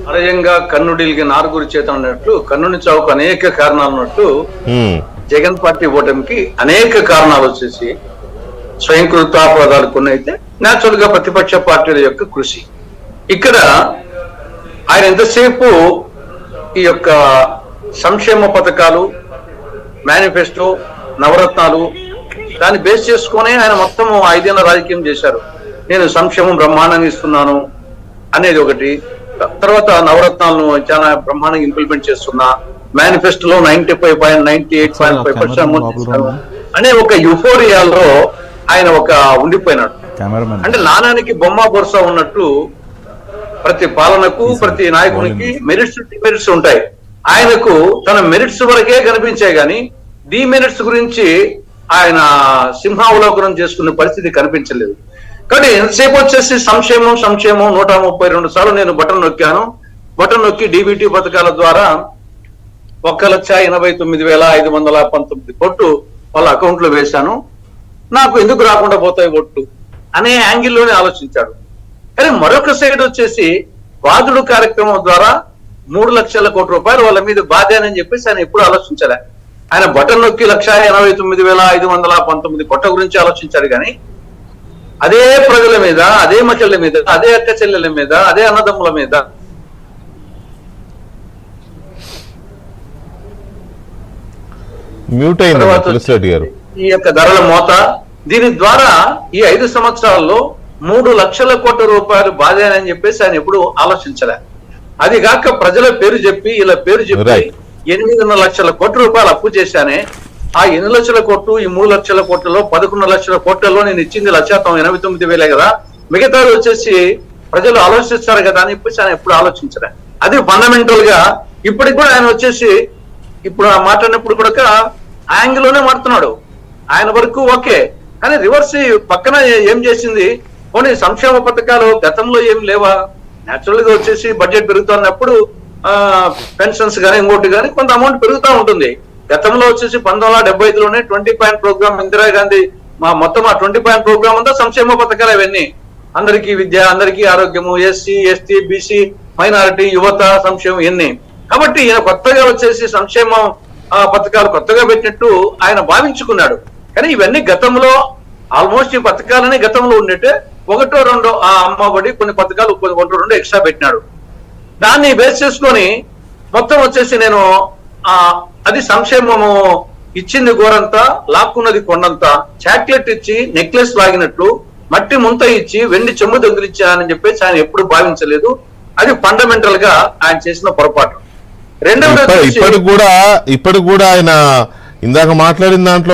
అరయంగా కన్నుడికి నారుగురి చేత అన్నట్లు కన్నుని చావుకు అనేక కారణాలు ఉన్నట్టు జగన్ పార్టీ ఓటమికి అనేక కారణాలు వచ్చేసి స్వయంకృతాపరాధాలు కొన్ని అయితే న్యాచురల్ గా ప్రతిపక్ష పార్టీల యొక్క కృషి. ఇక్కడ ఆయన ఎంతసేపు ఈ యొక్క సంక్షేమ పథకాలు, మేనిఫెస్టో, నవరత్నాలు దాన్ని బేస్ చేసుకుని ఆయన మొత్తం 5 ఏళ్ల రాజకీయం చేశారు. నేను సంక్షేమం బ్రహ్మాండంగా ఇస్తున్నాను అనేది ఒకటి, తర్వాత నవరత్నాలను చాలా బ్రహ్మాండంగా ఇంప్లిమెంట్ చేస్తున్నా, మేనిఫెస్టోలో 95.98.5% అనే ఒక యుఫోరియాలో ఆయన ఒక ఉండిపోయినాడు. అంటే నాణానికి బొమ్మ బొరుస ఉన్నట్టు ప్రతి పాలనకు ప్రతి నాయకునికి మెరిట్స్ డిమెరిట్స్ ఉంటాయి. ఆయనకు తన మెరిట్స్ వరకే కనిపించాయి కానీ డిమెరిట్స్ గురించి ఆయన సింహావలోకనం చేసుకునే పరిస్థితి కనిపించలేదు. కానీ ఎంతసేపు వచ్చేసి సంక్షేమం 132 సార్లు నేను బటన్ నొక్కాను. బటన్ నొక్కి డీబీటీ పథకాల ద్వారా 1,89,519 కోట్లు వాళ్ళ అకౌంట్ లో వేశాను, నాకు ఎందుకు రాకుండా పోతాయి ఓట్లు అనే యాంగిల్లోనే ఆలోచించాడు. కానీ మరొక సైడ్ వచ్చేసి బాధుడు కార్యక్రమం ద్వారా 3 లక్షల కోట్ల రూపాయలు వాళ్ళ మీద బాధ్యానని చెప్పేసి ఆయన ఎప్పుడు ఆలోచించలే. ఆయన బటన్ నొక్కి 1,89,519 కోట్ల గురించి ఆలోచించాడు కానీ అదే ప్రజల మీద, అదే మహిళల మీద, అదే అక్క చెల్లెల మీద, అదే అన్నదమ్ముల మీద ఈ యొక్క ధరల మోత, దీని ద్వారా ఈ 5 సంవత్సరాల్లో 3 లక్షల కోట్ల రూపాయలు బాధ్యానని చెప్పేసి ఆయన ఎప్పుడు ఆలోచించలే. అది కాక ప్రజల పేరు చెప్పి ఇలా పేరు చెప్పి 8 లక్షల కోట్ల రూపాయలు అప్పు చేశానే, ఆ 8 లక్షల కోట్లు ఈ 3 లక్షల కోట్లలో 11 లక్షల కోట్లలో నేను ఇచ్చింది 1,89,000 కదా, మిగతాది వచ్చేసి ప్రజలు ఆలోచిస్తారు కదా అని చెప్పేసి ఆయన ఎప్పుడు ఆలోచించలే. అది ఫండమెంటల్ గా ఇప్పటికి కూడా ఆయన వచ్చేసి ఇప్పుడు మాట్లాడినప్పుడు కూడా యాంగిల్లోనే మాట్లాడుతున్నాడు. ఆయన వరకు ఓకే, కానీ రివర్స్ పక్కన ఏం చేసింది, పోనీ సంక్షేమ పథకాలు గతంలో ఏం లేవా? న్యాచురల్ గా వచ్చేసి బడ్జెట్ పెరుగుతున్నప్పుడు పెన్షన్స్ కానీ ఇంకోటి కానీ కొంత అమౌంట్ పెరుగుతూ ఉంటుంది. గతంలో వచ్చేసి 1975లోనే 20 పాయింట్ ప్రోగ్రామ్ ఇందిరాగాంధీ మొత్తం ఆ 20 పాయింట్ ప్రోగ్రామ్ అంతా సంక్షేమ పథకాలు అవన్నీ, అందరికీ విద్య, అందరికీ ఆరోగ్యము, ఎస్సీ, ఎస్టీ, బీసీ, మైనారిటీ, యువత సంక్షేమం ఇవన్నీ. కాబట్టి ఈయన కొత్తగా వచ్చేసి సంక్షేమ పథకాలు కొత్తగా పెట్టినట్టు ఆయన భావించుకున్నాడు. కానీ ఇవన్నీ గతంలో ఆల్మోస్ట్ ఈ పథకాలని గతంలో ఉండేటే 1-2 ఆ అమ్మఒడి కొన్ని పథకాలు 1-2 ఎక్స్ట్రా పెట్టినాడు. దాన్ని బేస్ చేసుకొని మొత్తం వచ్చేసి నేను అది సంక్షేమము ఇచ్చింది గోరంతా, లాక్కున్నది కొండంతా, చాక్లెట్ ఇచ్చి నెక్లెస్ లాగినట్లు మట్టి ముంత ఇచ్చి వెండి చెంబు దొంగిలించానని చెప్పేసి ఆయన ఎప్పుడు భావించలేదు. అది ఫండమెంటల్ గా ఆయన చేసిన పొరపాటు. రెండవది ఇప్పటికి కూడా ఆయన ఇందాక మాట్లాడిన దాంట్లో